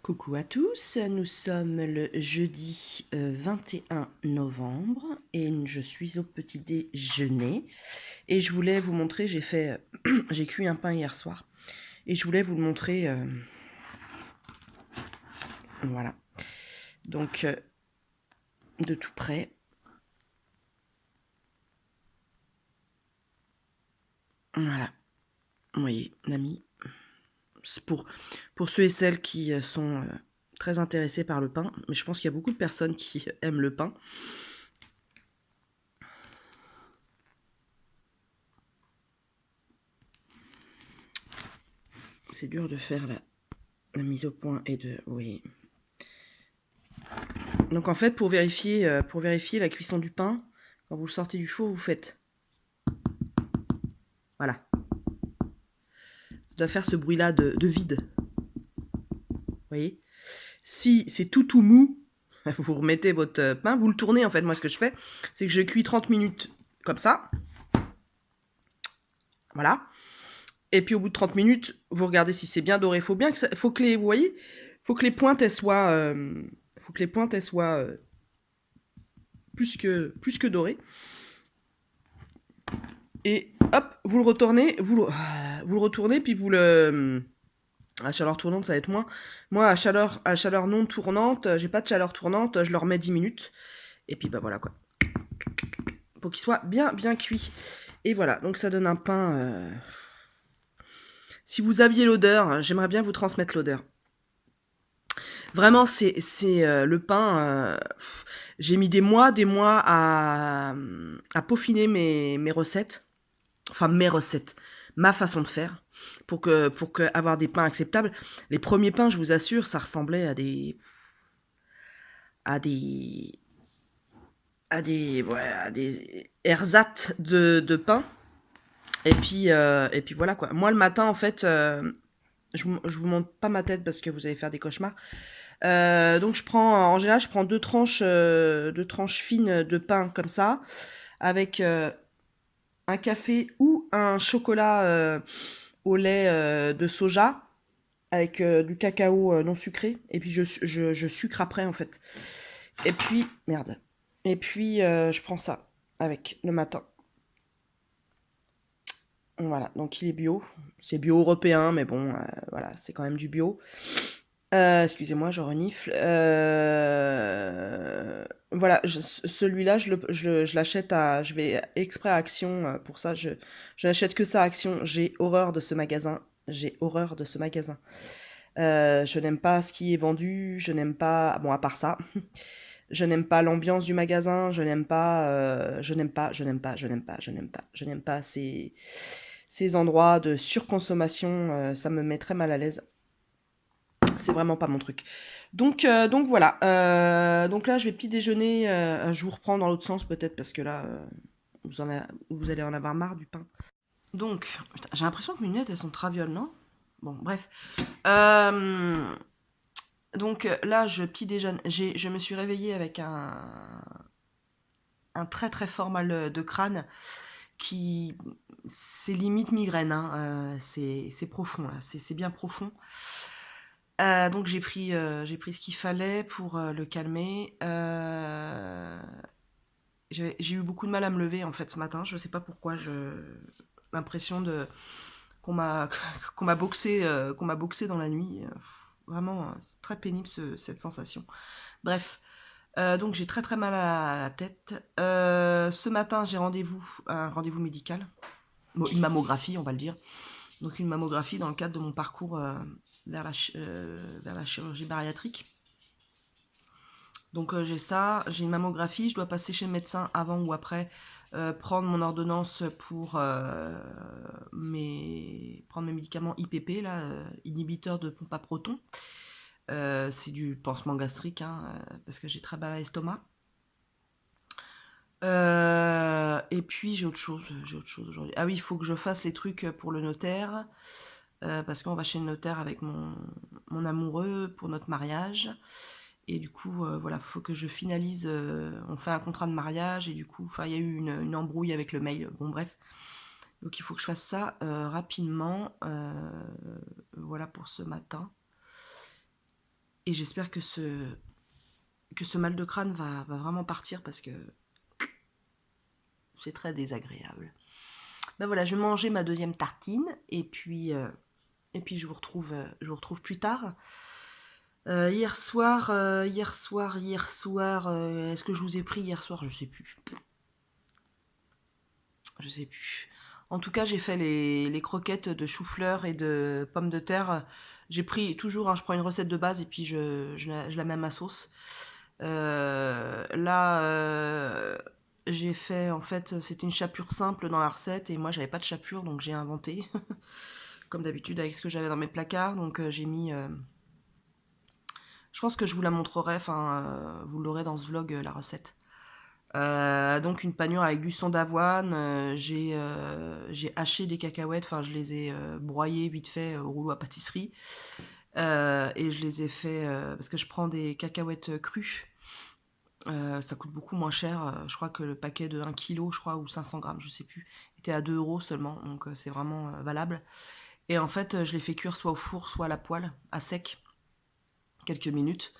Coucou à tous, nous sommes le jeudi 21 novembre et je suis au petit déjeuner et je voulais vous montrer, j'ai cuit un pain hier soir et je voulais vous le montrer, voilà, donc de tout près. Voilà, vous voyez, l'ami, c'est pour ceux et celles qui sont très intéressés par le pain, mais je pense qu'il y a beaucoup de personnes qui aiment le pain. C'est dur de faire la mise au point et de... Oui. Donc en fait, pour vérifier la cuisson du pain, quand vous le sortez du four, vous faites... Voilà. Ça doit faire ce bruit-là de vide. Vous voyez? Si c'est tout mou, vous remettez votre pain, vous le tournez en fait. Moi, ce que je fais, c'est que je cuis 30 minutes comme ça. Voilà. Et puis au bout de 30 minutes, vous regardez si c'est bien doré. Faut que les, vous voyez, faut que les pointes elles soient, plus que dorées. Et hop, vous le retournez, vous le retournez, puis vous le... À chaleur tournante, ça va être moins. Moi, à chaleur non tournante, j'ai pas de chaleur tournante, je le remets 10 minutes. Et puis bah voilà quoi. Pour qu'il soit bien cuit. Et voilà, donc ça donne un pain... Si vous aviez l'odeur, j'aimerais bien vous transmettre l'odeur. Vraiment, c'est le pain... j'ai mis des mois à peaufiner mes recettes. Enfin, mes recettes. Ma façon de faire. Pour que avoir des pains acceptables. Les premiers pains, je vous assure, ça ressemblait à des ersatz de pain. Et puis voilà quoi. Moi le matin en fait, je vous montre pas ma tête parce que vous allez faire des cauchemars. Donc en général je prends deux tranches fines de pain comme ça, avec un café ou un chocolat au lait de soja, avec du cacao non sucré. Et puis je sucre après en fait. Et puis, merde. Et puis, je prends ça avec le matin. Voilà, donc il est bio. C'est bio européen, mais bon, voilà, c'est quand même du bio. Excusez-moi, je renifle. Voilà, celui-là, je l'achète à... Je vais exprès à Action pour ça. Je n'achète que ça à Action. J'ai horreur de ce magasin. J'ai horreur de ce magasin. Je n'aime pas ce qui est vendu. Je n'aime pas... Bon, à part ça... Je n'aime pas l'ambiance du magasin, je n'aime pas ces endroits de surconsommation, ça me met très mal à l'aise. C'est vraiment pas mon truc. Donc voilà. Donc là, je vais petit déjeuner. Je vous reprends dans l'autre sens peut-être parce que là, vous allez en avoir marre du pain. Donc, putain, j'ai l'impression que mes lunettes, elles sont travioles, non? Bon, bref. Donc là, je petit déjeune. Je me suis réveillée avec un très très fort mal de crâne qui... C'est limite migraine, hein. C'est profond là, c'est bien profond. Donc j'ai pris ce qu'il fallait pour le calmer. J'ai eu beaucoup de mal à me lever en fait ce matin, je sais pas pourquoi. L'impression qu'on m'a boxé dans la nuit. Vraiment très pénible cette sensation. Bref, donc j'ai très très mal à la tête. Ce matin j'ai un rendez-vous médical, bon, une mammographie on va le dire. Donc une mammographie dans le cadre de mon parcours vers la chirurgie bariatrique. Donc j'ai une mammographie, je dois passer chez le médecin avant ou après, prendre mon ordonnance pour prendre mes médicaments IPP, là, inhibiteurs de pompe à protons. C'est du pansement gastrique, hein, parce que j'ai très mal à l'estomac. Et puis j'ai autre chose aujourd'hui. Ah oui, il faut que je fasse les trucs pour le notaire, parce qu'on va chez le notaire avec mon amoureux pour notre mariage. Et du coup, voilà, faut que je finalise. On fait un contrat de mariage et du coup, il y a eu une embrouille avec le mail. Bon, bref. Donc il faut que je fasse ça rapidement. Voilà pour ce matin. Et j'espère que ce mal de crâne va vraiment partir parce que c'est très désagréable. Ben voilà, je vais manger ma deuxième tartine et puis je vous retrouve plus tard. Hier soir, est-ce que je vous ai pris hier soir? Je sais plus. Je sais plus. En tout cas, j'ai fait les croquettes de chou-fleur et de pommes de terre. J'ai pris toujours, hein, je prends une recette de base et puis je la mets à ma sauce. Là, j'ai fait, en fait, c'était une chapelure simple dans la recette et moi j'avais pas de chapelure donc j'ai inventé, comme d'habitude avec ce que j'avais dans mes placards. Donc j'ai mis. Je pense que je vous la montrerai, enfin, vous l'aurez dans ce vlog, la recette. Donc une panure avec du son d'avoine, j'ai haché des cacahuètes, enfin je les ai broyées vite fait au rouleau à pâtisserie. Et je les ai fait parce que je prends des cacahuètes crues. Ça coûte beaucoup moins cher. Je crois que le paquet de 1 kg, je crois, ou 500 grammes, je sais plus, était à 2 € seulement. Donc c'est vraiment valable. Et en fait, je les fais cuire soit au four, soit à la poêle, à sec, quelques minutes.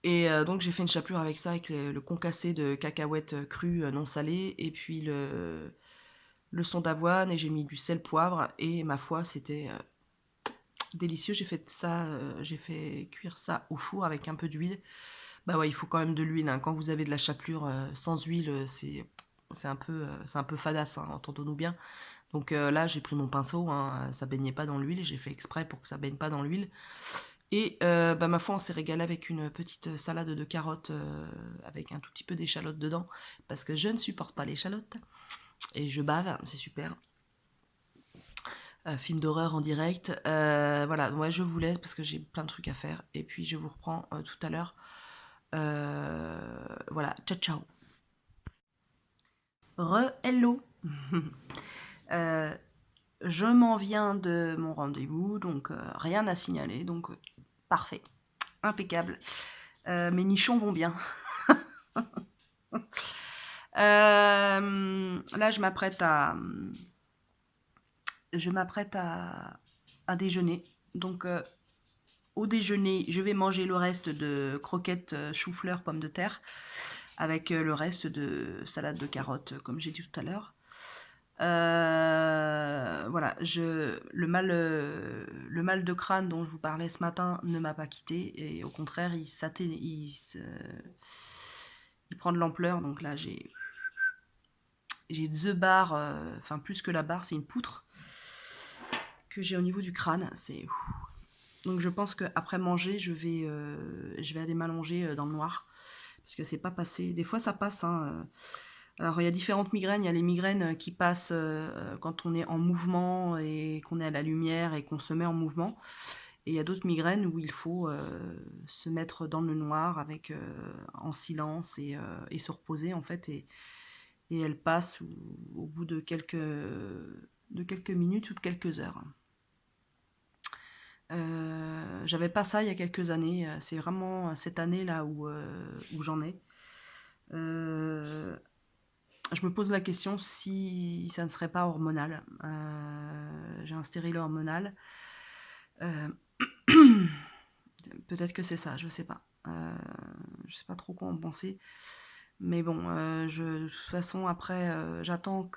Et donc j'ai fait une chapelure avec ça, avec le concassé de cacahuètes crues non salées, et puis le son d'avoine, et j'ai mis du sel, poivre, et ma foi, c'était délicieux. J'ai fait ça, j'ai fait cuire ça au four avec un peu d'huile. Bah ouais, il faut quand même de l'huile, hein. Quand vous avez de la chapelure sans huile, c'est un peu fadasse, hein, entendons-nous bien. Donc là, j'ai pris mon pinceau, hein, ça baignait pas dans l'huile, j'ai fait exprès pour que ça baigne pas dans l'huile. Et bah, ma foi, on s'est régalé avec une petite salade de carottes avec un tout petit peu d'échalotes dedans, parce que je ne supporte pas l'échalote, et je bave, c'est super. Film d'horreur en direct. Voilà, ouais, je vous laisse parce que j'ai plein de trucs à faire, et puis je vous reprends tout à l'heure. Voilà, ciao ciao. Hello. Je m'en viens de mon rendez-vous, donc rien à signaler, donc parfait, impeccable. Mes nichons vont bien. Là, je m'apprête à déjeuner. Donc, au déjeuner, je vais manger le reste de croquettes chou-fleur, pommes de terre, avec le reste de salade de carottes, comme j'ai dit tout à l'heure. Voilà, le mal de crâne dont je vous parlais ce matin ne m'a pas quitté, et au contraire, il prend de l'ampleur. Donc là, j'ai the barre, enfin plus que la barre, c'est une poutre que j'ai au niveau du crâne. Donc je pense qu'après manger, je vais aller m'allonger dans le noir, parce que c'est pas passé. Des fois ça passe, hein. Alors il y a différentes migraines. Il y a les migraines qui passent quand on est en mouvement et qu'on est à la lumière et qu'on se met en mouvement. Et il y a d'autres migraines où il faut se mettre dans le noir avec en silence et se reposer en fait, et elle passe au bout de quelques minutes ou de quelques heures. J'avais pas ça il y a quelques années. C'est vraiment cette année là où j'en ai. Je me pose la question si ça ne serait pas hormonal. J'ai un stérilet hormonal. Peut-être que c'est ça, je sais pas. Je sais pas trop quoi en penser. Mais bon, de toute façon, après, j'attends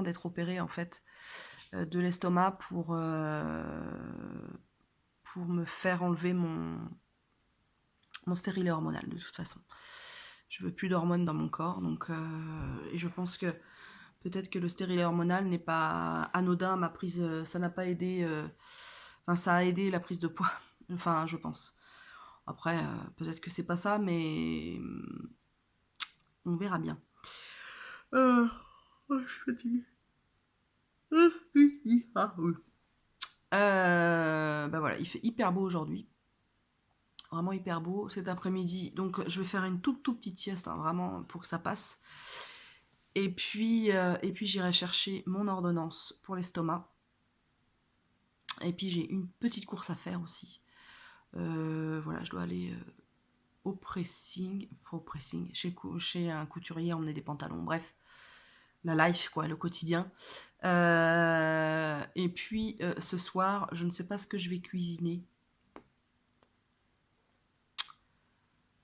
d'être opérée en fait de l'estomac pour me faire enlever mon stérilet hormonal de toute façon. Je veux plus d'hormones dans mon corps, donc et je pense que peut-être que le stérilet hormonal n'est pas anodin à ma prise, ça n'a pas aidé, enfin ça a aidé la prise de poids, enfin je pense. Après, peut-être que c'est pas ça, mais on verra bien. Je suis fatiguée. Ah oui. Bah voilà, il fait hyper beau aujourd'hui. Vraiment hyper beau cet après-midi. Donc je vais faire une toute petite sieste, hein, vraiment pour que ça passe. Et puis j'irai chercher mon ordonnance pour l'estomac. Et puis j'ai une petite course à faire aussi. Voilà, je dois aller au pressing, chez un couturier, emmener des pantalons. Bref, la life quoi, le quotidien. Et puis ce soir, je ne sais pas ce que je vais cuisiner.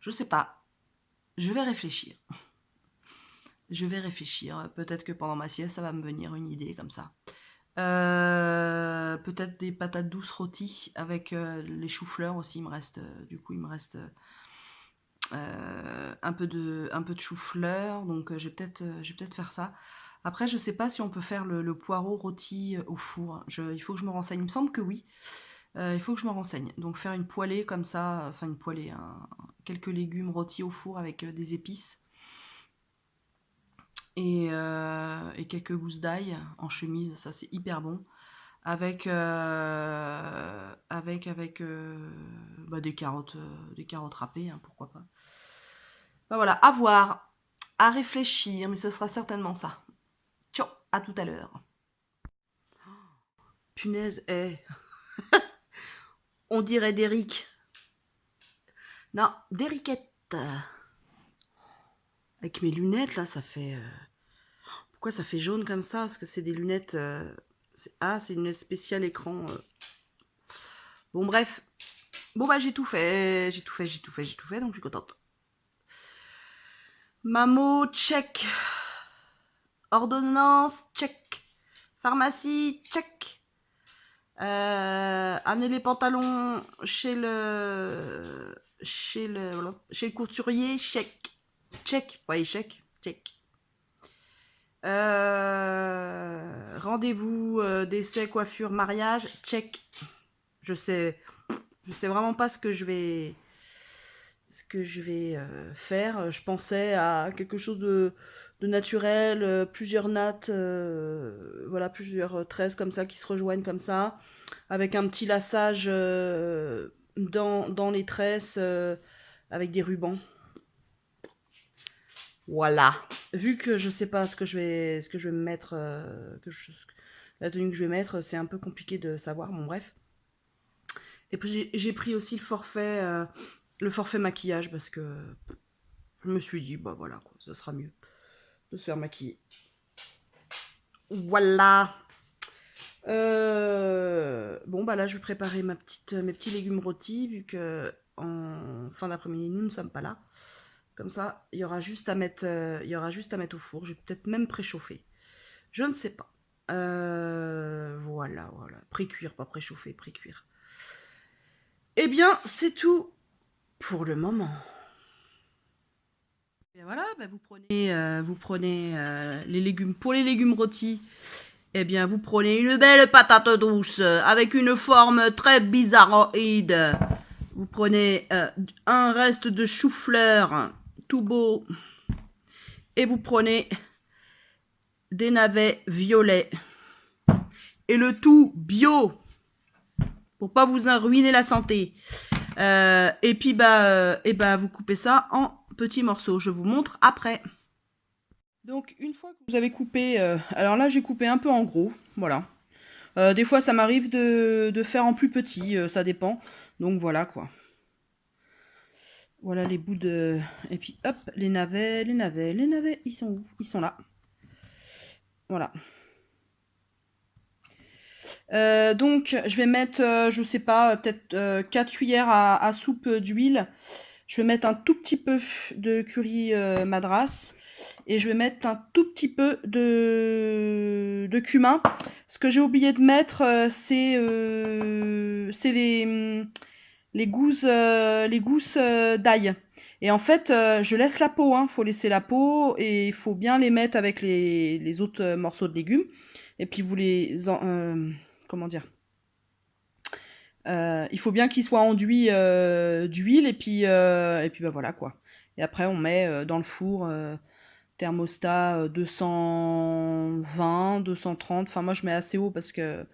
Je sais pas. Je vais réfléchir. Je vais réfléchir. Peut-être que pendant ma sieste, ça va me venir une idée comme ça. Peut-être des patates douces rôties avec les choux-fleurs aussi. Il me reste, du coup, il me reste un peu de chou-fleur. Donc, je vais peut-être faire ça. Après, je sais pas si on peut faire le poireau rôti au four. Il faut que je me renseigne. Il me semble que oui. Il faut que je me renseigne. Donc, faire une poêlée comme ça, enfin une poêlée, quelques légumes rôtis au four avec des épices et quelques gousses d'ail en chemise, ça c'est hyper bon. Avec bah, des carottes râpées, hein, pourquoi pas. Bah voilà, à voir, à réfléchir, mais ce sera certainement ça. Ciao, à tout à l'heure. Punaise, on dirait d'Eric. Non, d'Eriquette. Avec mes lunettes, là, ça fait... Pourquoi ça fait jaune comme ça? Parce que c'est des lunettes... c'est une lunette spéciale écran. Bon, bref. Bon, bah, j'ai tout fait, donc je suis contente. Mamo, check. Ordonnance, check. Pharmacie, check. Amener les pantalons chez le couturier, check. Check, ouais, check. Rendez-vous, décès, coiffure, mariage, check. Je sais vraiment pas ce que je vais faire. Je pensais à quelque chose de naturel, plusieurs nattes, voilà, plusieurs tresses comme ça qui se rejoignent comme ça, avec un petit lassage dans les tresses, avec des rubans. Voilà. Vu que je sais pas ce que je vais me mettre, la tenue que je vais mettre, c'est un peu compliqué de savoir. Bon, bref. Et puis j'ai pris aussi le forfait maquillage parce que je me suis dit, bah voilà, quoi, ça sera mieux de se faire maquiller. Voilà. Bon, bah là, je vais préparer mes petits légumes rôtis, vu que en fin d'après-midi, nous ne sommes pas là. Comme ça, il y aura juste à mettre au four. Je vais peut-être même préchauffer. Je ne sais pas. Voilà. Pré-cuire, pas préchauffer, pré-cuire. Eh bien, c'est tout pour le moment. Et voilà, bah vous prenez les légumes. Pour les légumes rôtis, eh bien, vous prenez une belle patate douce avec une forme très bizarroïde. Vous prenez un reste de chou-fleur tout beau. Et vous prenez des navets violets. Et le tout bio. Pour pas vous en ruiner la santé. Et puis, vous coupez ça en petits morceaux. Je vous montre après. Donc, une fois que vous avez coupé... alors là, j'ai coupé un peu en gros. Voilà. Des fois, ça m'arrive de faire en plus petit. Ça dépend. Donc, voilà, quoi. Voilà les bouts de... Et puis, hop, les navets. Ils sont où? Ils sont là. Voilà. Donc, je vais mettre, je sais pas, peut-être 4 cuillères à soupe d'huile. Je vais mettre un tout petit peu de curry madras. Et je vais mettre un tout petit peu de cumin. Ce que j'ai oublié de mettre, c'est les gousses d'ail. Et en fait, je laisse la peau, hein. Faut laisser la peau et il faut bien les mettre avec les autres morceaux de légumes. Et puis vous comment dire, il faut bien qu'ils soient enduits d'huile et puis bah voilà, quoi. Et après on met dans le four, thermostat 220, 230. Enfin moi je mets assez haut parce que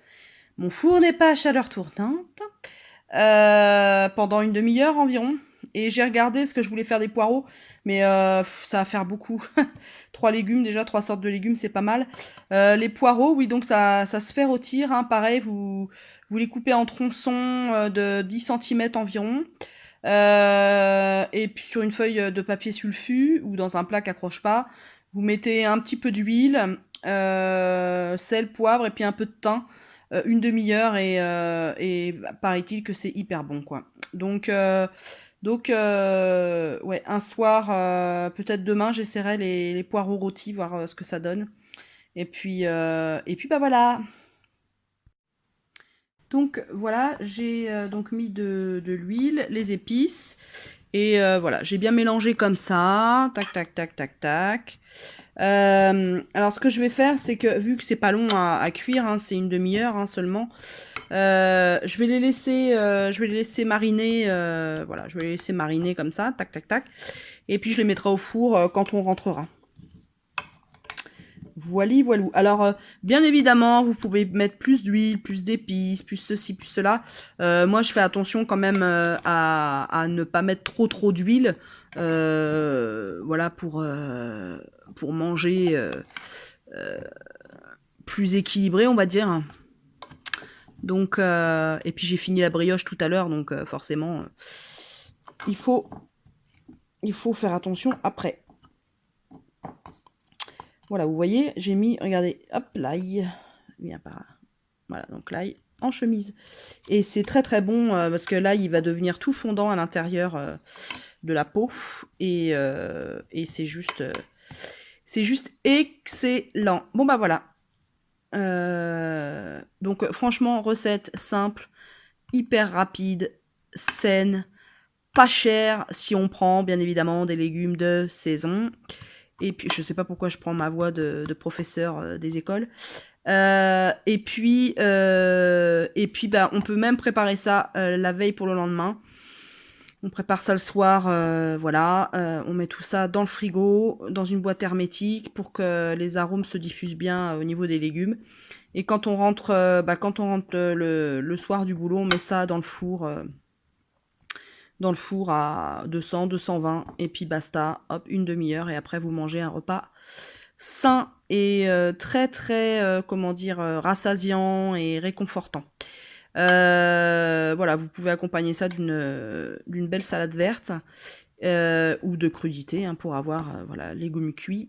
mon four n'est pas à chaleur tournante. Pendant une demi-heure environ. Et j'ai regardé parce que je voulais faire des poireaux, mais ça va faire beaucoup. 3 légumes déjà, 3 sortes de légumes, c'est pas mal. Les poireaux, oui, donc ça se fait rôtir, hein, pareil, vous les coupez en tronçons de 10 cm environ. Et puis sur une feuille de papier sulfu ou dans un plat qui accroche pas, vous mettez un petit peu d'huile, sel, poivre et puis un peu de thym. une demi-heure et paraît-il que c'est hyper bon, quoi. Donc, ouais, un soir, peut-être demain, j'essaierai les poireaux rôtis, voir ce que ça donne. Et puis bah voilà. Donc voilà, j'ai donc mis de l'huile, les épices. Et voilà, j'ai bien mélangé comme ça. Tac, tac, tac, tac, tac. Alors ce que je vais faire, c'est que vu que c'est pas long à cuire, hein, c'est une demi-heure hein, seulement, je vais les laisser mariner. Voilà, je vais les laisser mariner comme ça, tac, tac, tac. Et puis je les mettrai au four quand on rentrera. Voili, voilou. Alors, bien évidemment, vous pouvez mettre plus d'huile, plus d'épices, plus ceci, plus cela. Moi, je fais attention quand même à ne pas mettre trop d'huile. Voilà, pour manger plus équilibré, on va dire. Donc, et puis j'ai fini la brioche tout à l'heure, donc forcément, il faut faire attention après. Voilà, vous voyez, j'ai mis, regardez, hop, l'ail, vient par là. Voilà, donc l'ail en chemise. Et c'est très très bon parce que l'ail, il va devenir tout fondant à l'intérieur de la peau. Et c'est juste excellent. Bon, bah voilà. Donc franchement, recette simple, hyper rapide, saine, pas chère si on prend bien évidemment des légumes de saison. Et puis, je sais pas pourquoi je prends ma voix de professeur des écoles. Et puis, bah, on peut même préparer ça la veille pour le lendemain. On prépare ça le soir, voilà. On met tout ça dans le frigo, dans une boîte hermétique pour que les arômes se diffusent bien au niveau des légumes. Et quand on rentre, le soir du boulot, on met ça dans le four à 200, 220 et puis basta, hop, une demi-heure et après vous mangez un repas sain et très très comment dire rassasiant et réconfortant. Voilà, vous pouvez accompagner ça d'une belle salade verte ou de crudité hein, pour avoir voilà légumes crus.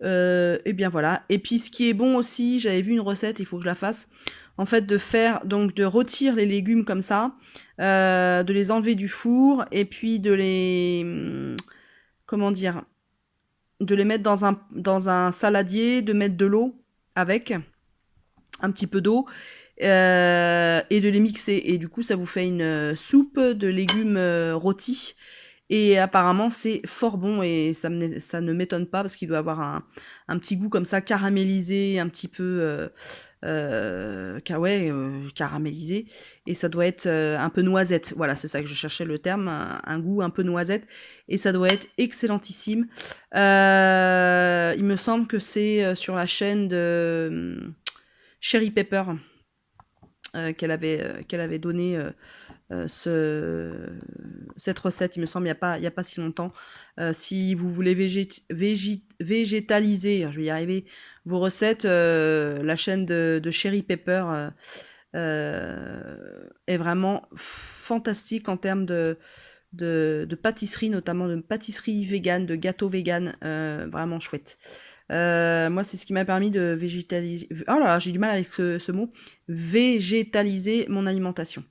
Et bien voilà. Et puis ce qui est bon aussi, j'avais vu une recette, il faut que je la fasse. En fait, de rôtir les légumes comme ça, de les enlever du four et puis de les comment dire, de les mettre dans un saladier, de mettre de l'eau avec un petit peu d'eau et de les mixer. Et du coup, ça vous fait une soupe de légumes rôtis. Et apparemment, c'est fort bon et ça ne m'étonne pas parce qu'il doit avoir un petit goût comme ça caramélisé, un petit peu caramélisé. Et ça doit être un peu noisette. Voilà, c'est ça que je cherchais le terme, un goût un peu noisette. Et ça doit être excellentissime. Il me semble que c'est sur la chaîne de Cherry Pepper qu'elle avait donné cette recette, il me semble, il y a pas si longtemps. Si vous voulez végétaliser, je vais y arriver, vos recettes, la chaîne de Cherry Pepper est vraiment fantastique en termes de pâtisserie, notamment de pâtisserie végane, de gâteaux végane, vraiment chouette. Moi, c'est ce qui m'a permis de végétaliser. Oh là là, j'ai du mal avec ce mot. Végétaliser mon alimentation.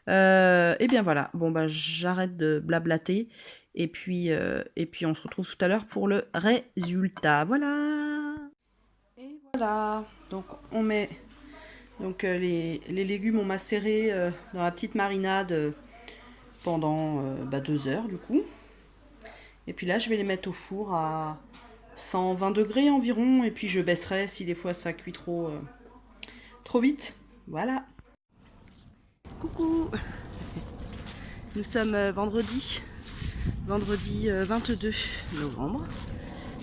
Et bien voilà. Bon bah j'arrête de blablater. Et puis on se retrouve tout à l'heure pour le résultat. Voilà. Et voilà. Donc on met les légumes ont macéré dans la petite marinade pendant 2 heures du coup. Et puis là, je vais les mettre au four à 120 degrés environ. Et puis je baisserai si des fois ça cuit trop vite. Voilà. Coucou. Nous sommes vendredi 22 novembre.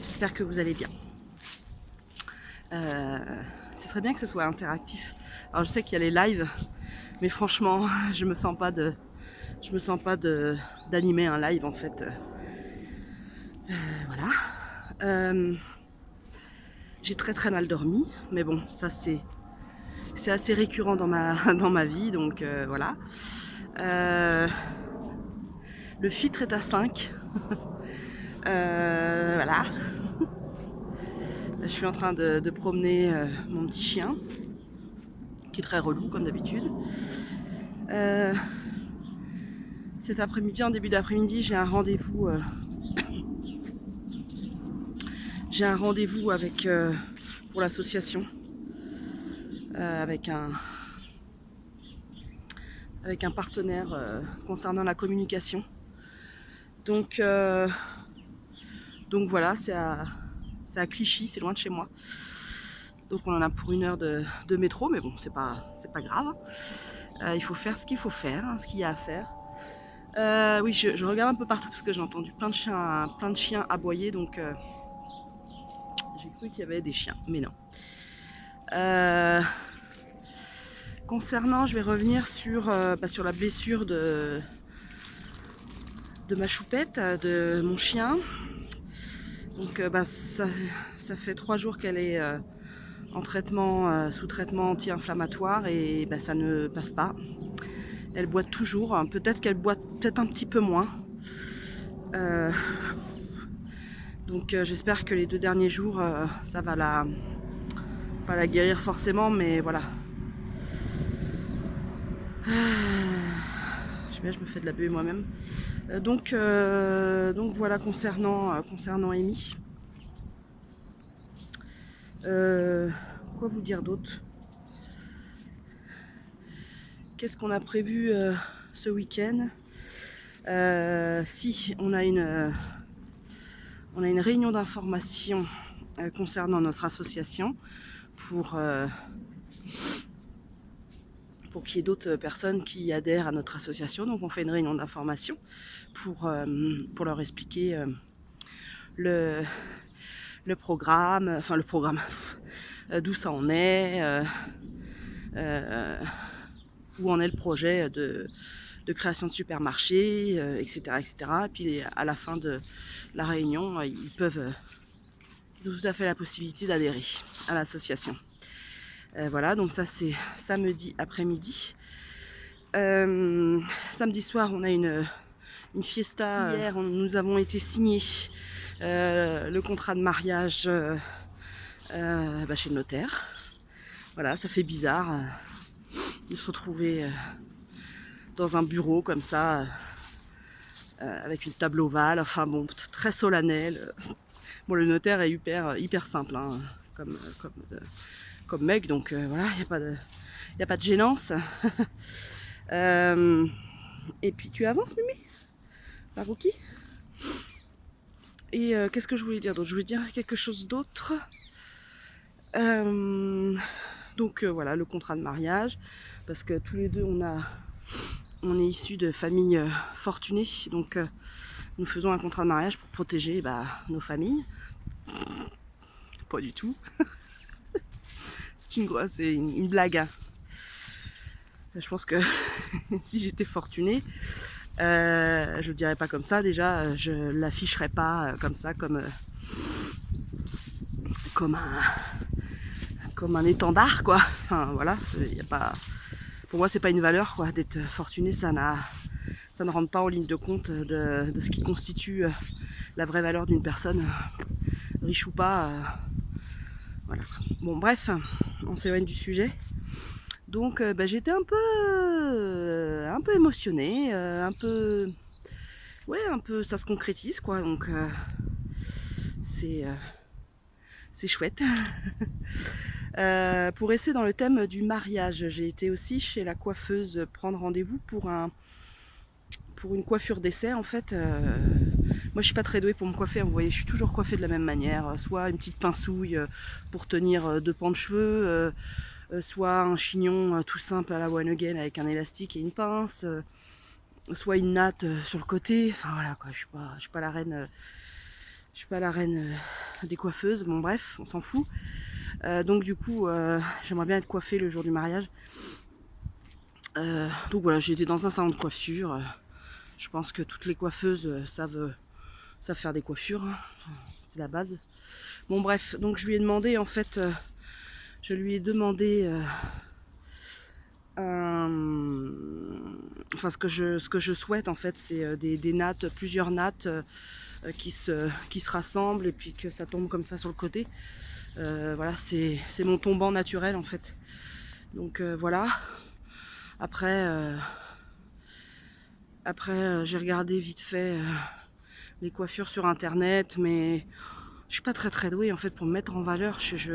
J'espère que vous allez bien. Ce serait bien que ce soit interactif. Alors je sais qu'il y a les lives, mais franchement, je me sens pas d'animer un live en fait. Voilà. J'ai très très mal dormi, mais bon, ça c'est assez récurrent dans ma vie, donc voilà. Le filtre est à 5. Voilà. Je suis en train de promener mon petit chien. qui est très relou comme d'habitude. Cet après-midi, en début d'après-midi, j'ai un rendez-vous avec pour l'association, avec un partenaire concernant la communication. Donc voilà, c'est à Clichy, c'est loin de chez moi. Donc on en a pour 1 heure de métro, mais bon, c'est pas grave. Il faut faire ce qu'il faut faire, hein, ce qu'il y a à faire. Oui, je regarde un peu partout parce que j'ai entendu plein de chiens aboyer, donc j'ai cru qu'il y avait des chiens, mais non. Concernant, je vais revenir sur la blessure de ma choupette, de mon chien. Donc ça fait 3 jours qu'elle est en traitement, sous traitement anti-inflammatoire, et ça ne passe pas. Elle boite toujours, peut-être qu'elle boite un petit peu moins. Donc j'espère que les 2 derniers jours, ça va pas la guérir forcément, mais voilà. Je me fais de la buée moi-même. Donc voilà, concernant Amy. Quoi vous dire d'autre? Qu'est-ce qu'on a prévu ce week-end? Si, on a une réunion d'information concernant notre association pour qu'il y ait d'autres personnes qui adhèrent à notre association. Donc on fait une réunion d'information pour leur expliquer le programme, d'où ça en est, où en est le projet de création de supermarché, etc., etc. Et puis à la fin de la réunion, ils ont tout à fait la possibilité d'adhérer à l'association. Voilà, donc ça c'est samedi après-midi. Samedi soir, on a une fiesta. Hier, nous avons été signés le contrat de mariage chez le notaire. Voilà, ça fait bizarre de se retrouver dans un bureau comme ça, avec une table ovale, enfin bon, très solennel. Bon, le notaire est hyper simple, hein, comme mec, donc voilà, il n'y a pas de gênance. Et puis tu avances, Mimi, la rookie. Et qu'est-ce que je voulais dire d'autre? Je voulais dire quelque chose d'autre. Donc voilà, le contrat de mariage, parce que tous les deux on est issus de familles fortunées, donc nous faisons un contrat de mariage pour protéger nos familles. Pas du tout. C'est une blague. Hein. Je pense que si j'étais fortunée, je le dirais pas comme ça. Déjà, je l'afficherais pas comme ça, comme un étendard, quoi. Enfin voilà, y a pas. Pour moi, c'est pas une valeur, quoi. D'être fortuné, ça ne rentre pas en ligne de compte de ce qui constitue la vraie valeur d'une personne, riche ou pas. Voilà. Bon, bref, on s'éloigne du sujet. Donc, j'étais un peu émotionnée, un peu, ça se concrétise, quoi. Donc, c'est chouette. Pour rester dans le thème du mariage, j'ai été aussi chez la coiffeuse prendre rendez-vous pour une coiffure d'essai. En fait, moi je suis pas très douée pour me coiffer, vous voyez, je suis toujours coiffée de la même manière, soit une petite pincouille pour tenir 2 pans de cheveux, soit un chignon tout simple à la one again avec un élastique et une pince, soit une natte sur le côté. Enfin voilà, quoi, je suis pas la reine. Je suis pas la reine des coiffeuses, bon bref, on s'en fout. Donc du coup, j'aimerais bien être coiffée le jour du mariage. Donc voilà, j'ai été dans un salon de coiffure. Je pense que toutes les coiffeuses savent faire des coiffures, hein. C'est la base. Bon bref, donc je lui ai demandé en fait, enfin ce que je souhaite en fait, c'est des nattes, plusieurs nattes qui se rassemblent et puis que ça tombe comme ça sur le côté. Voilà, c'est mon tombant naturel en fait. Donc voilà. Après, j'ai regardé vite fait les coiffures sur internet, mais je suis pas très douée en fait pour me mettre en valeur. C'est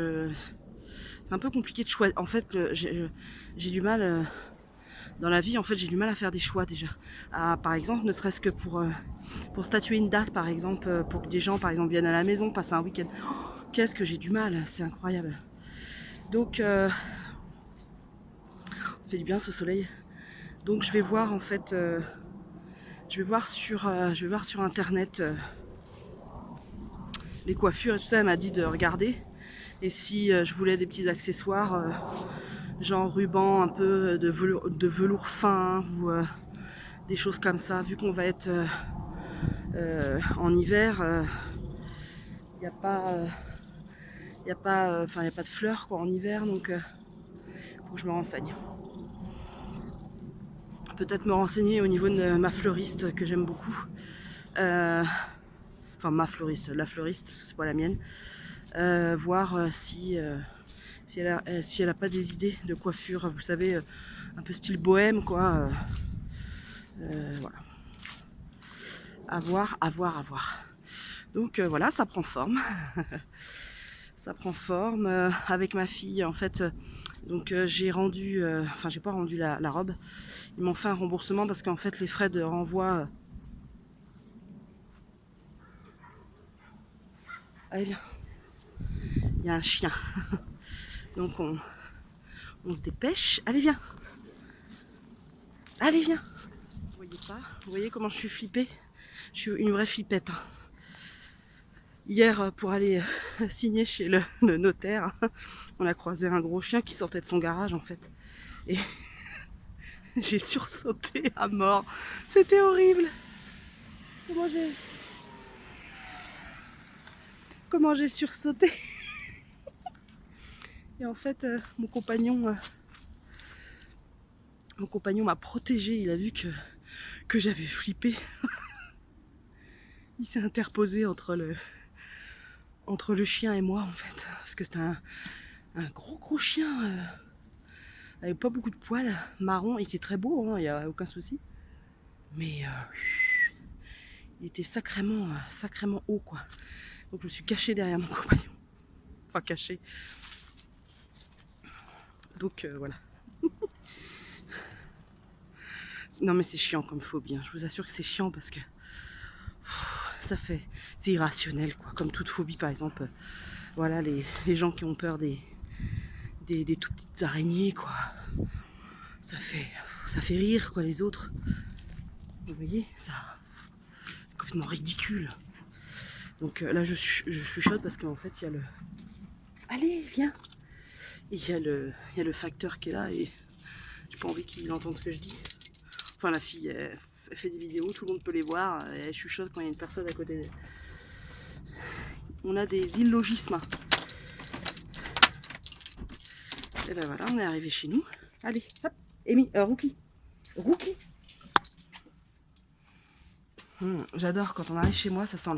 un peu compliqué de choisir. En fait, j'ai du mal dans la vie. En fait, j'ai du mal à faire des choix déjà. Par exemple, ne serait-ce que pour statuer une date, par exemple, pour que des gens, par exemple, viennent à la maison, passer un week-end. Oh, qu'est-ce que j'ai du mal, c'est incroyable. Donc, ça fait du bien ce soleil. Donc, je vais voir en fait, je vais voir sur internet les coiffures et tout ça. Elle m'a dit de regarder. Et si je voulais des petits accessoires, genre ruban, un peu de velours fin ou des choses comme ça, vu qu'on va être en hiver, il n'y a pas, y a pas, y a pas de fleurs quoi en hiver, donc faut que je me renseigne. Peut-être me renseigner au niveau de ma fleuriste que j'aime beaucoup. Enfin ma fleuriste, la fleuriste parce que c'est pas la mienne. Voir si elle a pas des idées de coiffure, vous savez, un peu style bohème quoi. Voilà. À voir, à voir, à voir. Donc voilà, ça prend forme. Ça prend forme avec ma fille en fait. Donc j'ai rendu, enfin j'ai pas rendu la robe. Ils m'ont fait un remboursement parce qu'en fait les frais de renvoi. Allez viens, il y a un chien. Donc on se dépêche. Allez viens, allez viens. Vous voyez pas? Vous voyez comment je suis flippée? Je suis une vraie flippette. Hein. Hier pour aller signer chez le notaire, on a croisé un gros chien qui sortait de son garage en fait. Et j'ai sursauté à mort. C'était horrible. Comment j'ai comment j'ai sursauté. Et en fait, mon compagnon m'a protégée. Il a vu que j'avais flippé. Il s'est interposé entre le chien et moi en fait. Parce que c'était un gros chien. Avec pas beaucoup de poils, marron. Il était très beau, hein, il n'y a aucun souci. Mais il était sacrément haut quoi. Donc je me suis cachée derrière mon compagnon. Enfin cachée. Donc voilà. Non mais c'est chiant comme phobie. Hein. Je vous assure que c'est chiant parce que c'est irrationnel quoi. Comme toute phobie par exemple. Voilà les gens qui ont peur des tout petites araignées quoi. Ça fait rire quoi les autres. Vous voyez ça, c'est complètement ridicule. Donc là je chuchote parce qu'en fait il y a le. Allez viens. Il y a le facteur qui est là et j'ai pas envie qu'il entende ce que je dis. Enfin la fille elle fait des vidéos, tout le monde peut les voir, elle chuchote quand il y a une personne à côté d'elle. On a des illogismes. Et ben voilà, on est arrivé chez nous. Allez, hop, Amy, Rookie. Rookie. J'adore quand on arrive chez moi, ça sent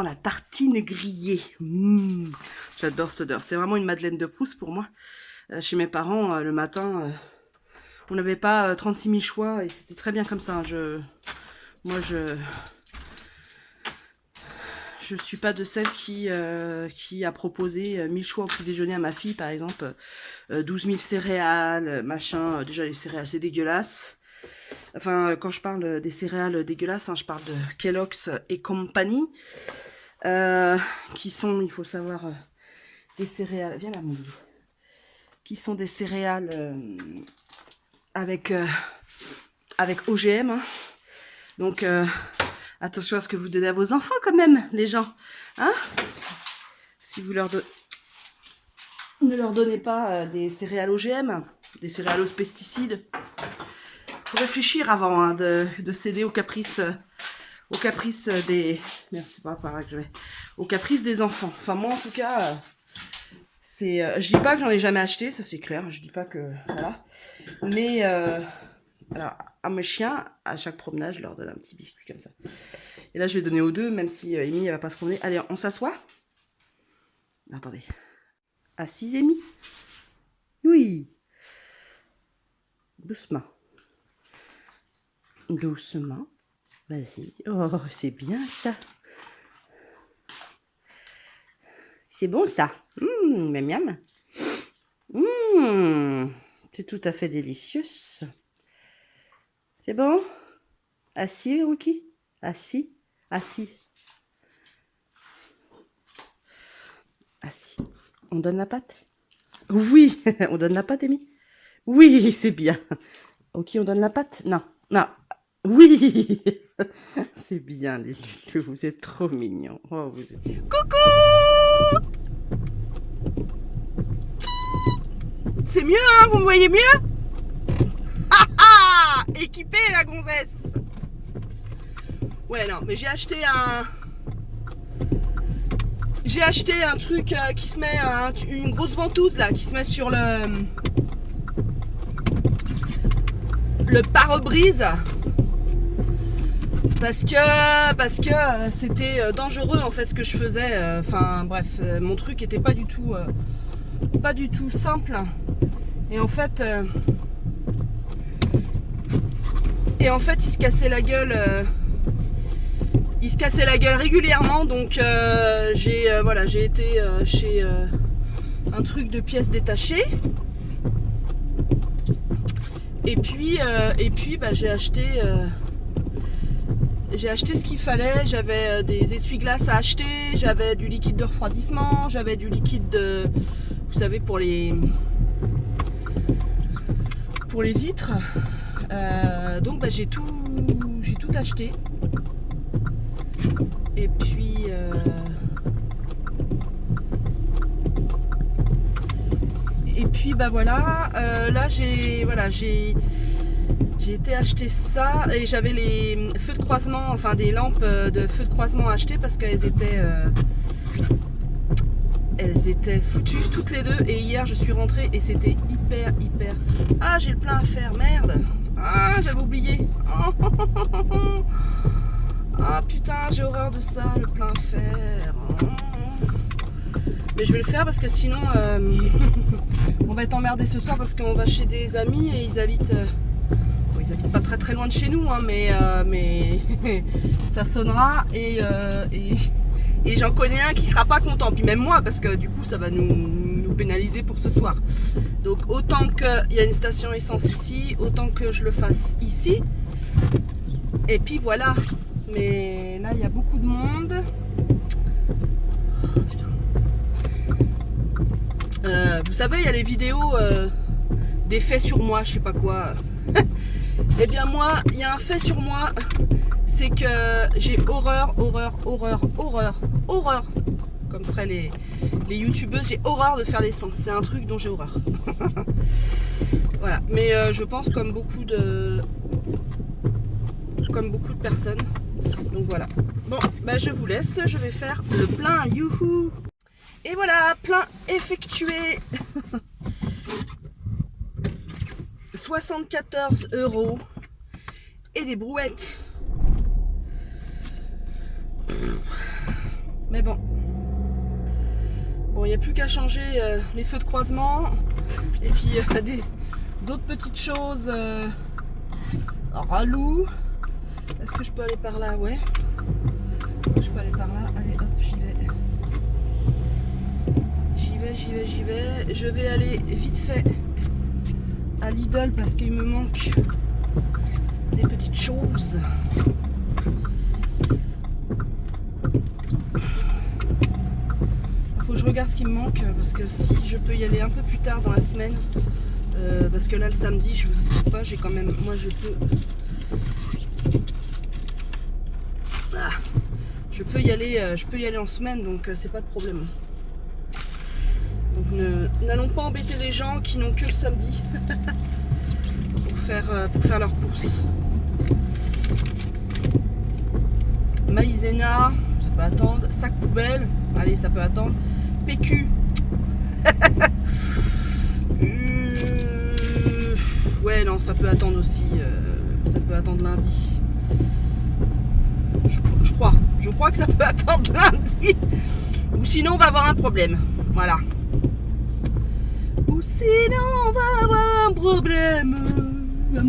la tartine grillée. J'adore cette odeur. C'est vraiment une Madeleine de Proust pour moi. Chez mes parents, le matin, on n'avait pas 36 000 choix et c'était très bien comme ça. Moi, je suis pas de celle qui a proposé 1000 choix au petit déjeuner à ma fille, par exemple. 12 000 céréales, machin. Déjà, les céréales, c'est dégueulasse. Enfin, quand je parle des céréales dégueulasses, hein, je parle de Kellogg's et compagnie. Qui sont, il faut savoir, des céréales. Viens là, mon bébé. Qui sont des céréales avec OGM. Hein. Donc, attention à ce que vous donnez à vos enfants quand même, les gens. Hein, si vous ne leur donnez pas des céréales OGM, des céréales aux pesticides, faut réfléchir avant hein, de céder aux caprices des. Merde, c'est pas par là que je vais. Aux caprices des enfants. Enfin, moi en tout cas, je dis pas que j'en ai jamais acheté, ça c'est clair. Je dis pas que. Voilà. Mais. Alors, à mes chiens, à chaque promenade, je leur donne un petit biscuit comme ça. Et là, je vais donner aux deux, même si Amy, elle va pas se promener. Allez, on s'assoit. Attendez. Assis, Amy. Oui. Doucement. Doucement. Vas-y. Oh, c'est bien ça. C'est bon ça. Miam miam. C'est tout à fait délicieux. C'est bon? Assis, Rookie? Assis? Assis. Assis. On donne la pâte? Oui, on donne la pâte, Amy? Oui, c'est bien. Ok, on donne la pâte? Non, non. Oui, c'est bien, les loulous. Vous êtes trop mignons. Oh, vous êtes... Coucou! C'est mieux, hein? Vous me voyez mieux? Ah ah! Équipée, la gonzesse! Ouais, non, mais j'ai acheté un truc qui se met, une grosse ventouse là, qui se met sur le pare-brise. Parce que c'était dangereux en fait ce que je faisais. Enfin bref, mon truc était pas du tout simple. Et en fait, il se cassait la gueule. Il se cassait la gueule régulièrement, donc j'ai été chez un truc de pièces détachées. Et puis j'ai acheté ce qu'il fallait. J'avais des essuie-glaces à acheter, j'avais du liquide de refroidissement, j'avais du liquide de, vous savez, pour les vitres. Donc j'ai tout acheté. Et puis voilà, là j'ai été acheter ça et j'avais les feux de croisement, enfin des lampes de feux de croisement achetées parce qu'elles étaient foutues toutes les deux. Et hier je suis rentrée et c'était hyper. Ah, j'ai le plein à faire, merde. Ah, j'avais oublié. Ah putain, j'ai horreur de ça, le plein à faire. Mais je vais le faire parce que sinon on va être emmerdé ce soir parce qu'on va chez des amis et ils habitent pas très loin de chez nous, hein, mais ça sonnera et j'en connais un qui sera pas content, puis même moi, parce que du coup ça va nous pénaliser pour ce soir. Donc autant qu'il y a une station essence ici, autant que je le fasse ici. Et puis voilà. Mais là il y a beaucoup de monde. Vous savez, il y a les vidéos des faits sur moi, je sais pas quoi. Eh bien moi, il y a un fait sur moi, c'est que j'ai horreur, comme feraient les youtubeuses, j'ai horreur de faire l'essence. C'est un truc dont j'ai horreur. Voilà, mais je pense comme beaucoup de personnes. Donc voilà. Bon, bah je vous laisse, je vais faire le plein, youhou. Et voilà, plein effectué. 74 € et des brouettes. Mais bon, il n'y a plus qu'à changer les feux de croisement et puis d'autres petites choses. Ralou. Est-ce que je peux aller par là? Ouais. Je peux aller par là. Allez, hop, j'y vais. Je vais aller vite fait à Lidl parce qu'il me manque des petites choses. Il faut que je regarde ce qui me manque parce que si je peux y aller un peu plus tard dans la semaine, parce que là le samedi, je vous explique pas, j'ai quand même, moi je peux y aller en semaine, donc c'est pas de problème. Donc n'allons pas embêter les gens qui n'ont que le samedi pour faire leurs courses. Maïzena, ça peut attendre. Sac poubelle, allez, ça peut attendre. PQ. Ouais, non, ça peut attendre aussi. Ça peut attendre lundi. Je crois que ça peut attendre lundi. Ou sinon, on va avoir un problème. Voilà. ou sinon on va avoir un problème. Non,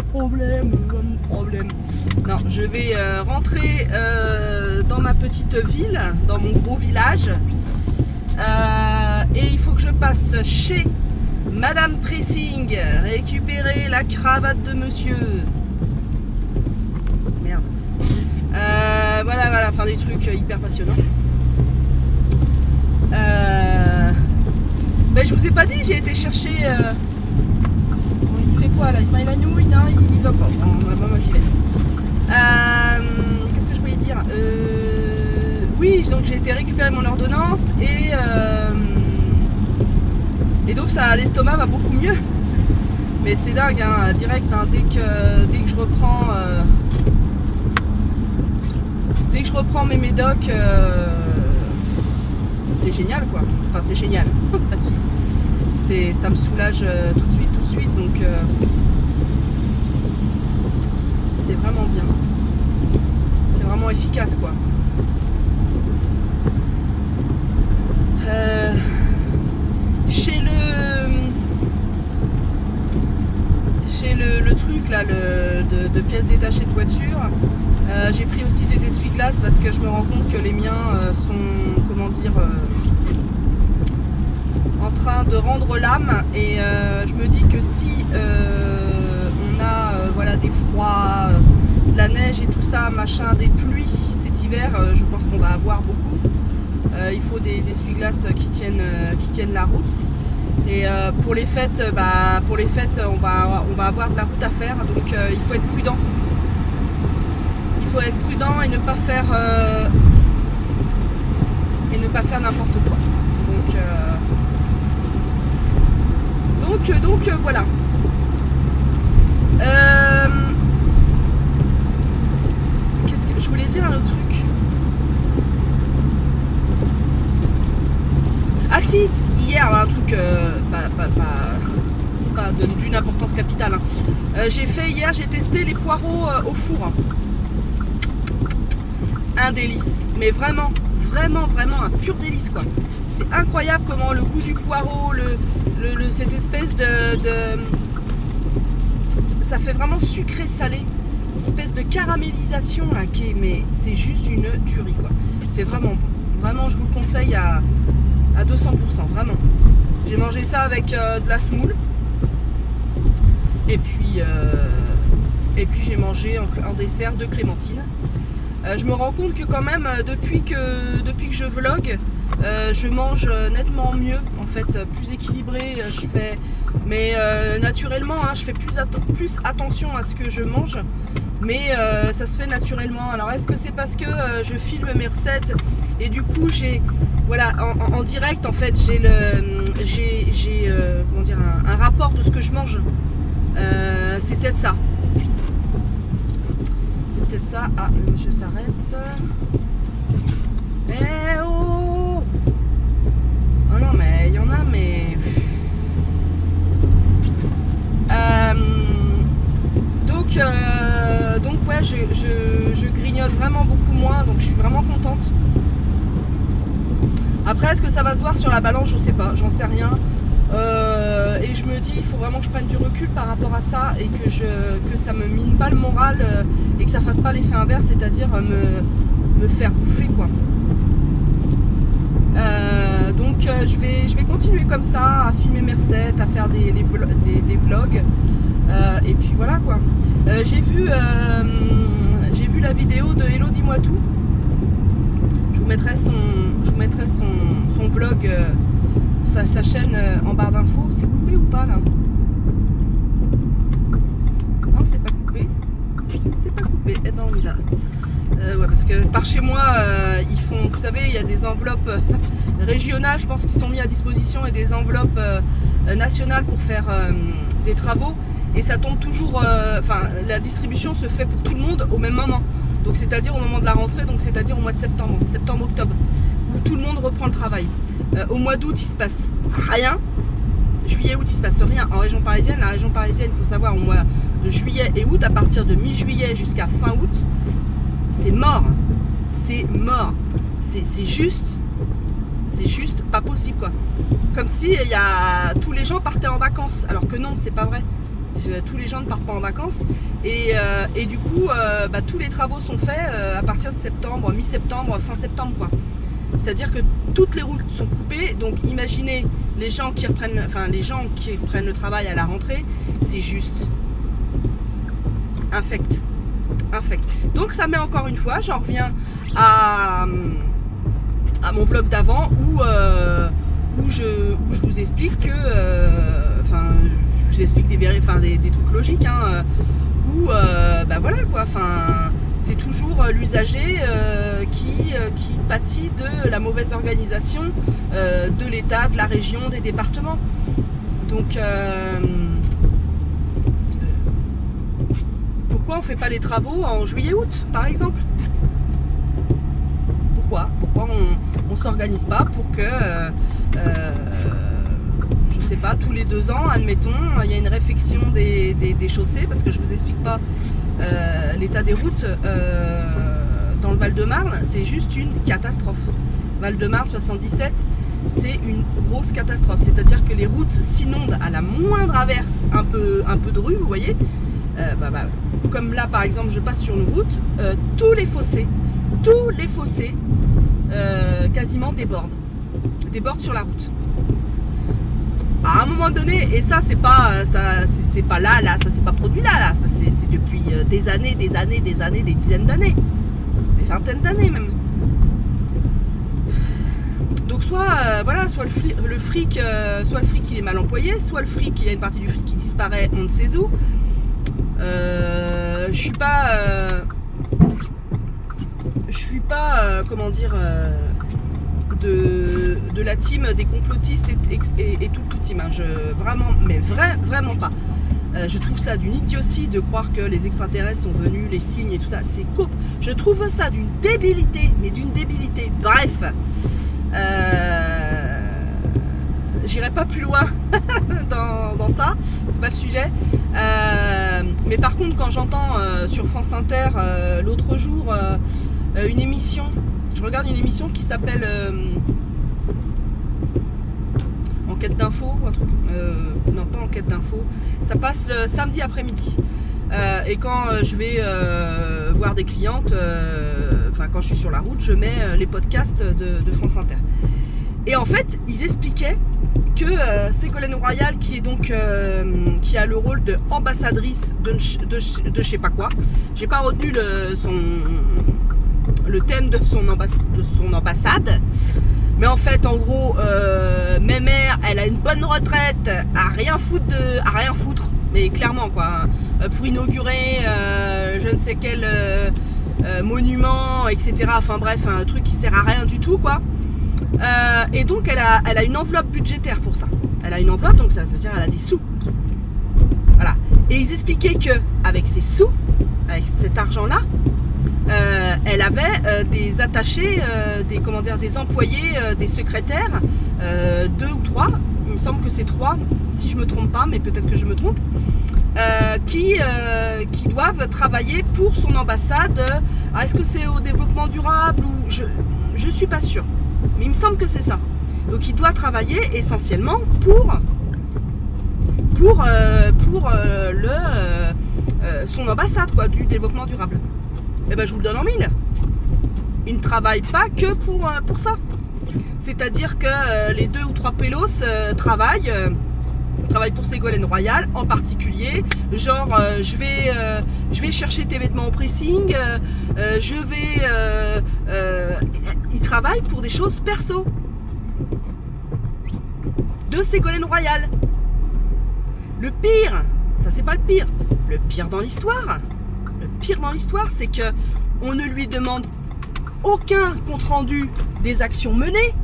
je vais rentrer dans ma petite ville, dans mon gros village. Et il faut que je passe chez Madame Pressing, récupérer la cravate de monsieur. Merde. Voilà, faire des trucs hyper passionnants. Ben, je vous ai pas dit, j'ai été chercher. Il fait quoi là? Il se met la nouille? Non, il y va pas. Bon, moi j'y vais. Qu'est-ce que je voulais dire? Oui, donc j'ai été récupérer mon ordonnance et donc ça, l'estomac va beaucoup mieux. Mais c'est dingue, hein, direct, hein, dès que je reprends mes médocs, c'est génial quoi. Enfin c'est génial. Ça me soulage tout de suite, donc c'est vraiment bien. C'est vraiment efficace quoi. Chez le truc là, de pièces détachées de voiture, j'ai pris aussi des essuie-glaces parce que je me rends compte que les miens sont, comment dire, en train de rendre l'âme, et je me dis que si on a voilà, des froids, de la neige et tout ça, machin, des pluies cet hiver, je pense qu'on va avoir beaucoup. Il faut des essuie-glaces qui tiennent la route. Et pour les fêtes, on va avoir de la route à faire, donc il faut être prudent. Il faut être prudent et ne pas faire n'importe quoi. Donc voilà. Qu'est-ce que je voulais dire, un autre truc? Ah si, hier, un truc pas d'une importance capitale. Hein. J'ai testé les poireaux au four. Un délice, mais vraiment un pur délice quoi. C'est incroyable comment le goût du poireau, cette espèce de ça fait vraiment sucré salé, espèce de caramélisation là, mais c'est juste une tuerie quoi. C'est vraiment bon. Vraiment, je vous le conseille à 200%, vraiment. J'ai mangé ça avec de la semoule. Et puis j'ai mangé en dessert de clémentine. Je me rends compte que quand même, depuis que je vlog, je mange nettement mieux, en fait, plus équilibré. Mais naturellement, hein, je fais plus attention à ce que je mange. Mais ça se fait naturellement. Alors est-ce que c'est parce que je filme mes recettes et du coup j'ai voilà en direct en fait j'ai comment dire un rapport de ce que je mange. C'est peut-être ça. C'est peut-être ça. Ah, le monsieur s'arrête. Eh oh! Oh non mais il y en a mais. Donc ouais, je grignote vraiment beaucoup moins, donc je suis vraiment contente. Après, est-ce que ça va se voir sur la balance? Je sais pas, j'en sais rien. Et je me dis, il faut vraiment que je prenne du recul par rapport à ça et que ça me mine pas le moral et que ça fasse pas l'effet inverse, c'est-à-dire me faire bouffer quoi. Donc je vais continuer comme ça, à filmer mes recettes, à faire des vlogs. Et puis voilà quoi. J'ai vu la vidéo de Hello Dis-moi tout. Je vous mettrai son vlog, sa chaîne en barre d'infos. C'est coupé ou pas là? Non, c'est pas coupé. C'est pas coupé. Eh ben on y va. Ouais, parce que par chez moi, ils font, vous savez, il y a des enveloppes régionales, je pense, qui sont mis à disposition, et des enveloppes nationales pour faire des travaux. Et ça tombe toujours, la distribution se fait pour tout le monde au même moment. Donc c'est-à-dire au moment de la rentrée, donc c'est-à-dire au mois de septembre-octobre, où tout le monde reprend le travail. Au mois d'août, il se passe rien. Juillet-août, il se passe rien en région parisienne. La région parisienne, il faut savoir, au mois de juillet et août, à partir de mi-juillet jusqu'à fin août, c'est mort. C'est mort. C'est juste, c'est juste pas possible, quoi. Comme si tous les gens partaient en vacances, alors que non, c'est pas vrai. Tous les gens ne partent pas en vacances et du coup tous les travaux sont faits à partir de septembre, mi-septembre, fin septembre, quoi. C'est-à-dire que toutes les routes sont coupées, donc imaginez les gens qui reprennent le travail à la rentrée, c'est juste infect. Donc ça met encore une fois, j'en reviens à mon vlog d'avant où je vous explique que je vous explique des trucs logiques, hein, où voilà quoi, c'est toujours l'usager qui pâtit de la mauvaise organisation de l'État, de la région, des départements. Donc pourquoi on ne fait pas les travaux en juillet-août, par exemple? Pourquoi on s'organise pas pour que je sais pas, tous les 2 ans, admettons, il y a une réfection des chaussées, parce que je vous explique pas l'état des routes dans le Val-de-Marne, c'est juste une catastrophe. Val-de-Marne 77, c'est une grosse catastrophe, c'est-à-dire que les routes s'inondent à la moindre averse, un peu de rue, vous voyez, comme là par exemple je passe sur une route, tous les fossés quasiment débordent sur la route. À un moment donné, et ça c'est pas là, ça c'est pas produit là, ça c'est depuis des années, des dizaines d'années, des vingtaines d'années même. Donc soit le fric il est mal employé, soit le fric, il y a une partie du fric qui disparaît, on ne sait où. Je suis pas comment dire de la team des complotistes et toute team, hein. Vraiment pas. Je trouve ça d'une idiotie de croire que les extraterrestres sont venus, les signes et tout ça, c'est coupe. Je trouve ça d'une débilité, bref, j'irai pas plus loin dans ça, c'est pas le sujet. Mais par contre, quand j'entends sur France Inter l'autre jour une émission, je regarde une émission qui s'appelle Enquête d'info ou un truc, non pas Enquête d'info, ça passe le samedi après-midi. Et quand je vais voir des clientes, quand je suis sur la route, je mets les podcasts de France Inter. Et en fait, ils expliquaient que Ségolène Royal, qui a le rôle de ambassadrice de je sais pas quoi, j'ai pas retenu le thème de son ambassade, mais en fait, en gros, Mémère, elle a une bonne retraite, à rien foutre, mais clairement quoi, pour inaugurer je ne sais quel monument, etc. Enfin bref, un truc qui sert à rien du tout, quoi. Et donc elle a une enveloppe budgétaire pour ça. Elle a une enveloppe, donc ça veut dire qu'elle a des sous. Voilà. Et ils expliquaient que avec ces sous, avec cet argent-là, elle avait des attachés, des employés, des secrétaires, 2 ou 3. Il me semble que c'est 3, si je me trompe pas, mais peut-être que je me trompe, qui doivent travailler pour son ambassade. Est-ce que c'est au développement durable ou je suis pas sûre, mais il me semble que c'est ça. Donc il doit travailler essentiellement pour son ambassade, quoi, du développement durable. Et ben je vous le donne en mille. Il ne travaille pas que pour ça. C'est-à-dire que les 2 ou 3 pélos travaillent pour Ségolène Royal en particulier. Genre je vais chercher tes vêtements au pressing, ils travaillent pour des choses perso de Ségolène Royal. Le pire, ça c'est pas le pire. Le pire dans l'histoire, c'est que on ne lui demande aucun compte rendu des actions menées,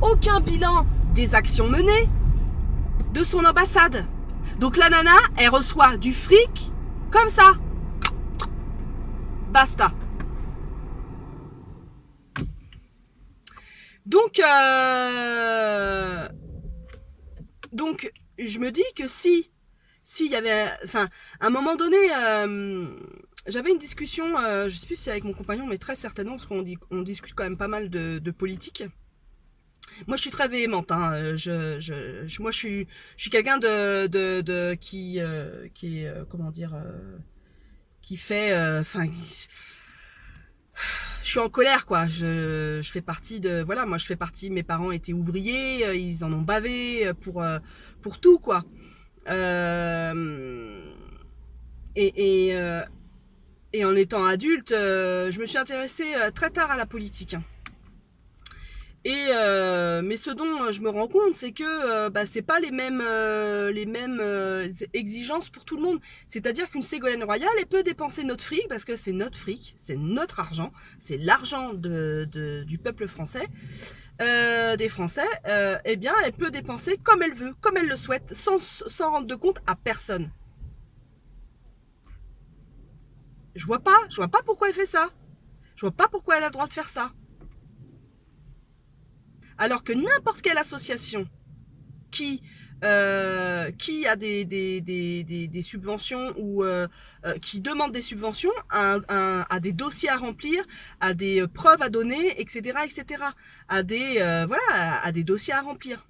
aucun bilan des actions menées de son ambassade. Donc la nana, elle reçoit du fric comme ça. Basta. Donc je me dis que si il y avait, à un moment donné, j'avais une discussion, je sais plus si c'est avec mon compagnon, mais très certainement, parce qu'on discute quand même pas mal de politique. Moi, je suis très véhémente. Hein. Moi, je suis quelqu'un qui est, comment dire, qui fait, enfin, je suis en colère, quoi. Je fais partie de, voilà, moi, je fais partie. Mes parents étaient ouvriers, ils en ont bavé pour tout, quoi. Euh, et, et, euh, et en étant adulte, je me suis intéressée très tard à la politique. Mais ce dont je me rends compte, c'est que bah, c'est pas les mêmes exigences pour tout le monde. C'est-à-dire qu'une Ségolène Royal, elle peut dépenser notre fric parce que c'est notre fric, c'est notre argent, c'est l'argent du peuple français, des Français. Eh bien, elle peut dépenser comme elle veut, comme elle le souhaite, sans rendre de compte à personne. Je vois pas pourquoi elle fait ça. Je vois pas pourquoi elle a le droit de faire ça. Alors que n'importe quelle association qui a des subventions ou qui demande des subventions, a des dossiers à remplir, a des preuves à donner, etc., etc., a des dossiers à remplir.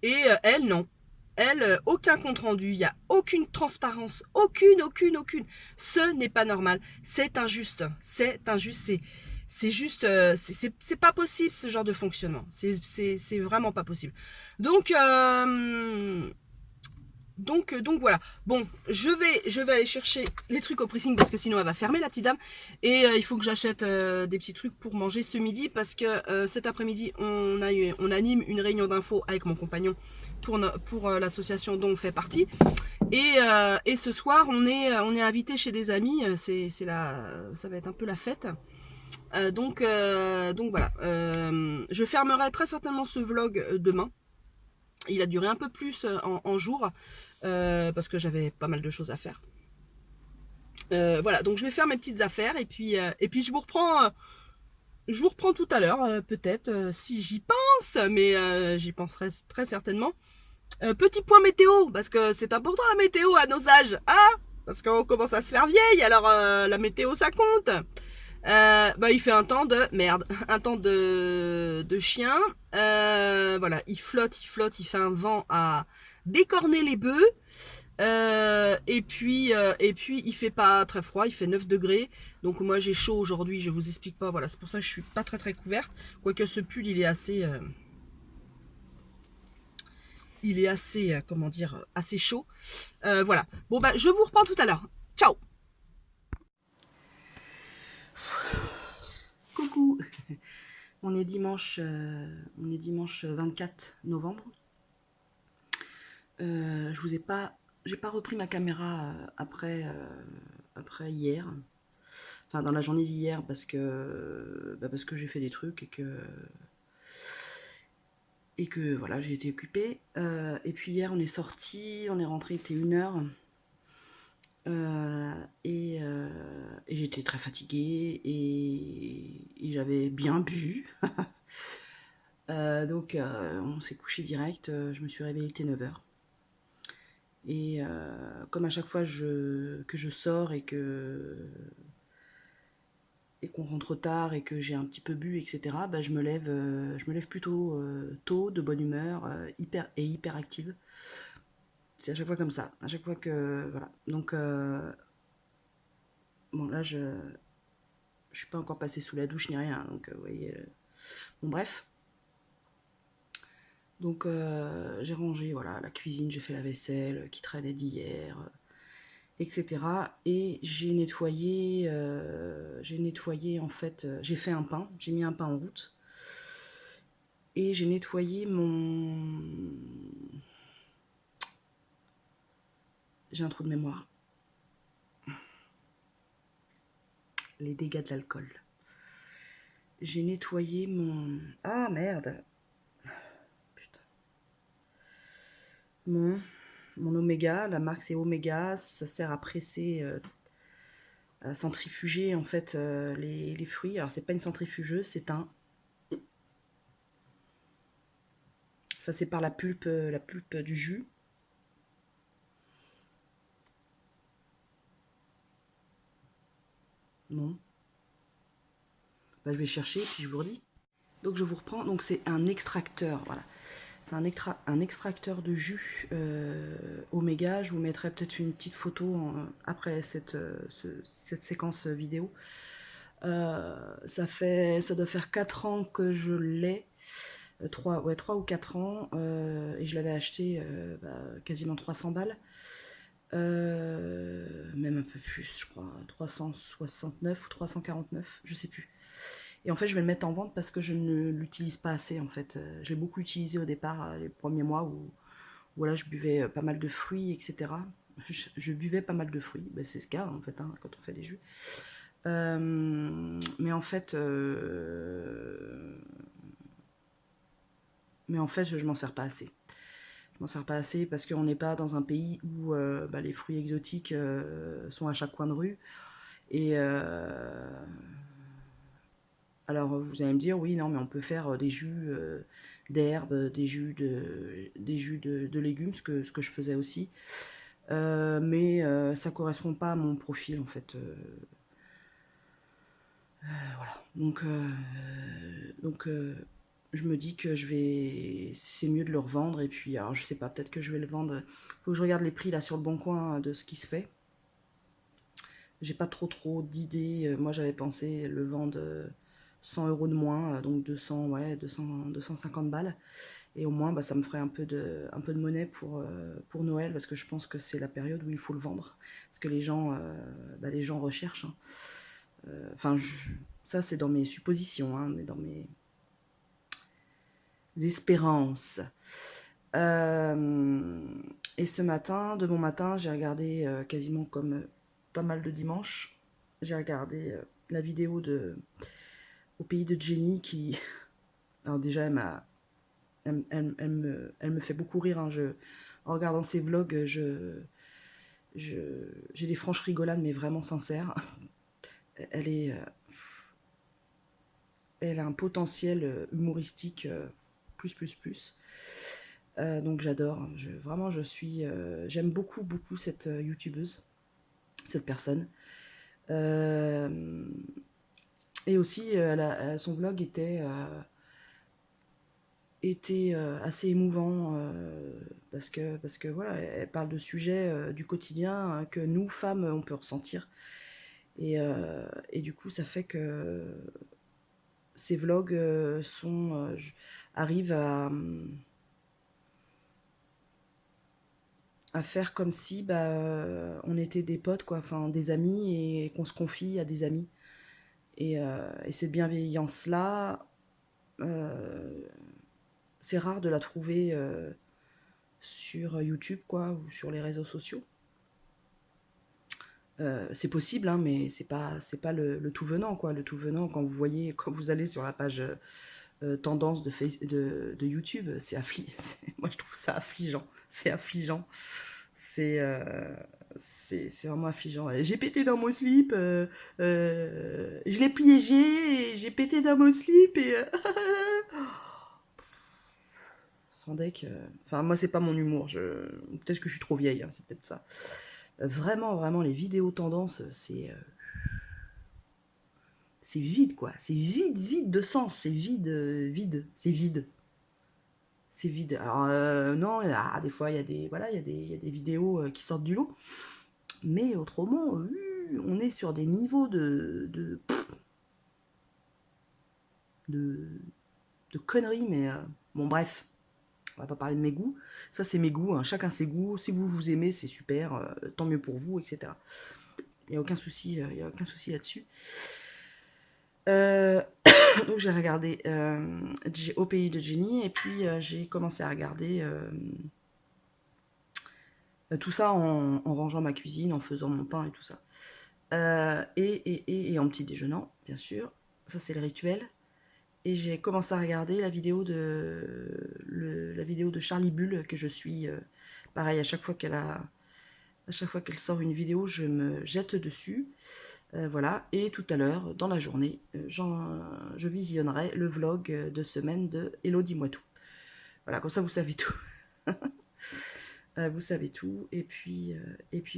Et elle, non. Elle, aucun compte rendu, il n'y a aucune transparence, aucune. Ce n'est pas normal. C'est injuste. C'est injuste. C'est juste, c'est pas possible ce genre de fonctionnement. C'est vraiment pas possible. Donc, donc voilà. Bon, je vais aller chercher les trucs au pressing parce que sinon elle va fermer la petite dame. Et il faut que j'achète des petits trucs pour manger ce midi parce que cet après-midi on anime une réunion d'infos avec mon compagnon pour l'association dont on fait partie. Et ce soir on est invité chez des amis. Ça va être un peu la fête. Donc voilà. Je fermerai très certainement ce vlog demain. Il a duré un peu plus en jours parce que j'avais pas mal de choses à faire. Voilà, donc je vais faire mes petites affaires et puis je vous reprends tout à l'heure, peut-être si j'y pense, mais j'y penserai très certainement. Petit point météo, parce que c'est important la météo à nos âges, hein, parce qu'on commence à se faire vieille, alors la météo ça compte. Bah, il fait un temps de merde, un temps de chien. Voilà, il fait un vent à décorner les bœufs. Et puis il fait pas très froid, il fait 9 degrés. Donc moi j'ai chaud aujourd'hui, je vous explique pas. Voilà, c'est pour ça que je suis pas très couverte. Quoique ce pull il est assez, comment dire, assez chaud. Voilà. Bon bah je vous reprends tout à l'heure. Ciao. Coucou. On est dimanche 24 novembre. Je vous ai pas, j'ai pas repris ma caméra après hier. Enfin, dans la journée d'hier parce que j'ai fait des trucs et que voilà, j'ai été occupée. Et puis hier, on est sorti, on est rentré, il était 1h. Et j'étais très fatiguée et j'avais bien bu. Donc on s'est couché direct, je me suis réveillée, il était 9h. Et comme à chaque fois que je sors et qu'on rentre tard et que j'ai un petit peu bu, etc., bah, je me lève plutôt tôt, de bonne humeur, hyper active. C'est à chaque fois comme ça, à chaque fois que... Voilà. Donc, bon, là, je suis pas encore passée sous la douche ni rien, donc vous voyez... Bon, bref. Donc, j'ai rangé, voilà, la cuisine, j'ai fait la vaisselle qui traînait d'hier, etc. Et j'ai nettoyé en fait, j'ai fait un pain, j'ai mis un pain en route. Et j'ai nettoyé J'ai un trou de mémoire. Les dégâts de l'alcool. J'ai nettoyé mon... Ah merde. Putain. Mon Oméga, la marque c'est Oméga, ça sert à presser, à centrifuger en fait les fruits. Alors c'est pas une centrifugeuse, c'est un... Ça sépare la pulpe du jus. Non. Bah, je vais chercher puis je vous redis. Donc je vous reprends, donc c'est un extracteur, voilà. C'est un extracteur de jus Oméga. Je vous mettrai peut-être une petite photo après cette séquence vidéo. Ça doit faire 4 ans que je l'ai. 3 ou 4 ans. Et je l'avais acheté quasiment 300 balles. Même un peu plus, je crois. 369 ou 349, je sais plus. Et en fait, je vais le mettre en vente parce que je ne l'utilise pas assez, en fait. Je l'ai beaucoup utilisé au départ, les premiers mois où voilà, je buvais pas mal de fruits, etc. Je buvais pas mal de fruits, ben, c'est ce qu'il y a en fait hein, quand on fait des jus. Mais en fait, je m'en sers pas assez. Je m'en sers pas assez parce qu'on n'est pas dans un pays où les fruits exotiques sont à chaque coin de rue. Et alors vous allez me dire, oui, non, mais on peut faire des jus d'herbes, des jus de légumes, ce que je faisais aussi. Mais ça correspond pas à mon profil en fait. Voilà. Donc je me dis que c'est mieux de le revendre. Et puis, alors je sais pas, peut-être que je vais le vendre. Faut que je regarde les prix là sur le bon coin de ce qui se fait. J'ai pas trop d'idées. Moi j'avais pensé le vendre 100 € de moins, donc 250 balles. Et au moins, ça me ferait un peu de monnaie pour Noël, parce que je pense que c'est la période où il faut le vendre. Parce que les gens recherchent. Hein. Enfin, ça, c'est dans mes suppositions, hein, mais dans mes espérances. Et ce matin, de bon matin, j'ai regardé quasiment comme pas mal de dimanches. J'ai regardé la vidéo au pays de Jenny qui... Alors déjà, elle me fait beaucoup rire. Hein. En regardant ses vlogs, j'ai des franches rigolades, mais vraiment sincères. Elle, est, elle a un potentiel humoristique plus. Donc j'adore. Vraiment, j'aime beaucoup cette youtubeuse, cette personne. Et aussi, son vlog était assez émouvant parce que voilà, elle parle de sujets du quotidien que nous femmes on peut ressentir et du coup ça fait que ces vlogs arrivent à faire comme si on était des potes quoi, enfin des amis et qu'on se confie à des amis et cette bienveillance là c'est rare de la trouver sur YouTube quoi ou sur les réseaux sociaux. C'est possible hein, mais c'est pas le tout venant quoi. Le tout venant quand vous allez sur la page tendance de YouTube, moi je trouve ça affligeant. C'est affligeant. C'est c'est vraiment affligeant. J'ai pété dans mon slip, je l'ai piégé, et j'ai pété dans mon slip et sans deck. Enfin, moi, c'est pas mon humour. Peut-être que je suis trop vieille, hein, c'est peut-être ça. Vraiment, les vidéos tendances, c'est vide, quoi. C'est vide de sens. C'est vide. C'est vide. C'est vide. Alors, non, des fois, il y a des vidéos qui sortent du lot. Mais autrement, on est sur des niveaux de conneries, mais bon, bref. On va pas parler de mes goûts. Ça, c'est mes goûts. Hein. Chacun ses goûts. Si vous aimez, c'est super. Tant mieux pour vous, etc. Il n'y a aucun souci, là-dessus. Donc, j'ai regardé Au pays de Jenny. Et puis, j'ai commencé à regarder tout ça en rangeant ma cuisine, en faisant mon pain et tout ça. Et en petit déjeunant, bien sûr. Ça, c'est le rituel. Et j'ai commencé à regarder la vidéo de Charlie Bull que je suis. Pareil, à chaque fois qu'elle sort une vidéo, je me jette dessus. Voilà. Et tout à l'heure, dans la journée, je visionnerai le vlog de semaine de Hello, dis-moi tout. Voilà, comme ça vous savez tout. Vous savez tout. Et puis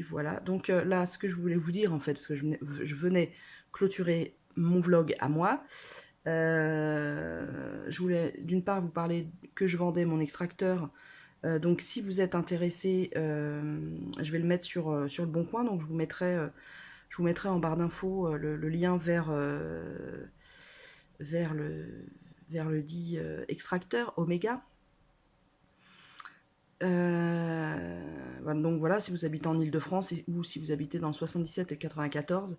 voilà. Donc là, ce que je voulais vous dire en fait, parce que je venais clôturer mon vlog à moi. Je voulais d'une part vous parler que je vendais mon extracteur. Donc si vous êtes intéressé, je vais le mettre sur le bon coin. Donc je vous mettrai en barre d'infos le lien vers le, vers le dit extracteur Omega. Donc voilà, si vous habitez en Ile-de-France ou si vous habitez dans le 77 et 94,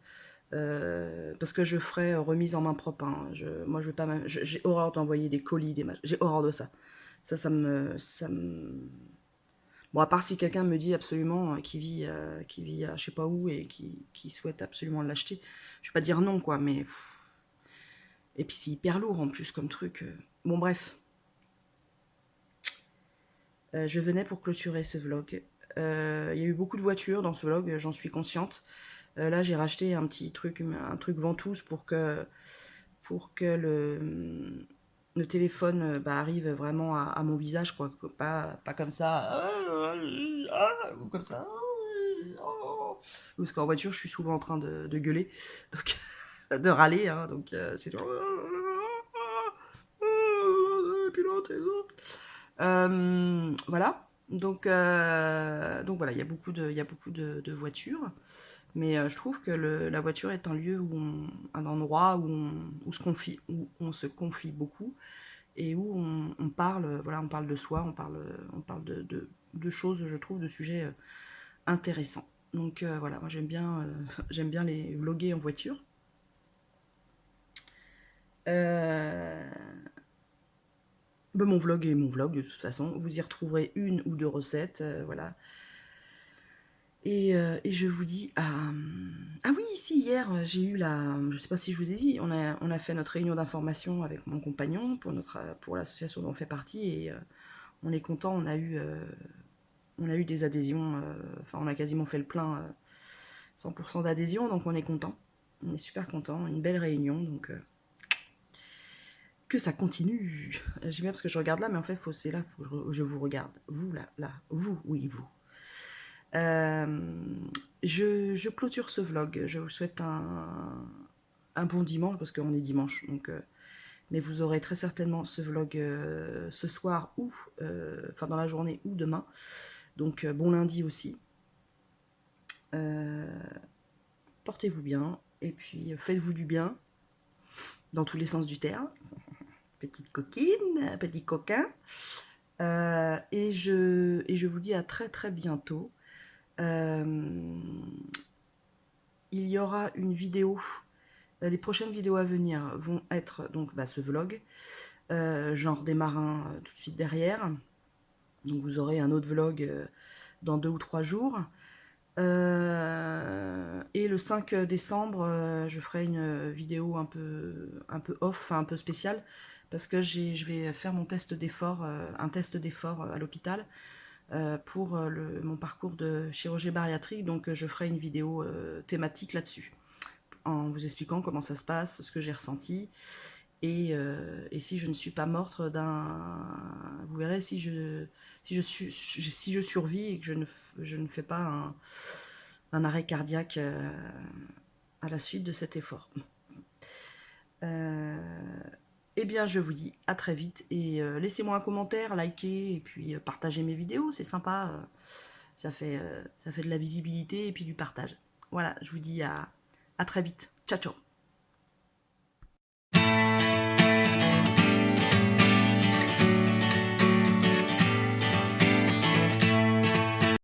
parce que je ferai remise en main propre. Hein. Moi, je vais pas. J'ai horreur d'envoyer des colis, j'ai horreur de ça. Ça me. Bon, à part si quelqu'un me dit absolument qui vit à je sais pas où et qui souhaite absolument l'acheter, je vais pas dire non, quoi. Mais et puis c'est hyper lourd en plus comme truc. Bon, bref. Je venais pour clôturer ce vlog. Il y a eu beaucoup de voitures dans ce vlog, j'en suis consciente. Là, j'ai racheté un truc ventouse pour que le téléphone arrive vraiment à mon visage, quoi. Pas comme ça. Ou comme ça. Parce qu'en voiture, je suis souvent en train de gueuler, donc, de râler, hein, donc c'est toujours. Pilote et autres. Voilà. Donc voilà, il y a beaucoup de voitures. Mais je trouve que la voiture est un lieu un endroit où on se confie beaucoup et où on parle, voilà, on parle de soi, on parle de choses, je trouve, de sujets intéressants. Donc voilà, moi j'aime bien les vloguer en voiture. Mon vlog est mon vlog de toute façon. Vous y retrouverez une ou deux recettes, voilà. Et je vous dis ah oui, si hier j'ai eu je sais pas si je vous ai dit, on a fait notre réunion d'information avec mon compagnon pour l'association dont on fait partie et on est content, on a eu des adhésions, enfin on a quasiment fait le plein, 100% d'adhésion, donc on est content, on est super content, une belle réunion, donc que ça continue. J'aime bien parce que je regarde là, mais en fait c'est là, faut que je vous regarde, vous là, vous, oui vous. Je clôture ce vlog. Je vous souhaite un bon dimanche parce qu'on est dimanche. Donc, mais vous aurez très certainement ce vlog ce soir ou enfin dans la journée ou demain. Donc bon lundi aussi. Portez-vous bien et puis faites-vous du bien dans tous les sens du terme. Petite coquine, petit coquin. Et je vous dis à très très bientôt. Il y aura une vidéo. Les prochaines vidéos à venir vont être donc ce vlog. J'en redémarre un tout de suite derrière. Donc vous aurez un autre vlog dans 2 ou 3 jours. Et le 5 décembre, je ferai une vidéo un peu off, enfin un peu spéciale, parce que je vais faire mon test d'effort, un test d'effort à l'hôpital pour mon parcours de chirurgie bariatrique. Donc je ferai une vidéo thématique là-dessus, en vous expliquant comment ça se passe, ce que j'ai ressenti. Et si je ne suis pas morte vous verrez si je survis et que je ne fais pas un arrêt cardiaque à la suite de cet effort. Eh bien, je vous dis à très vite et laissez-moi un commentaire, likez et puis partagez mes vidéos, c'est sympa. Ça fait de la visibilité et puis du partage. Voilà, je vous dis à très vite. Ciao, ciao.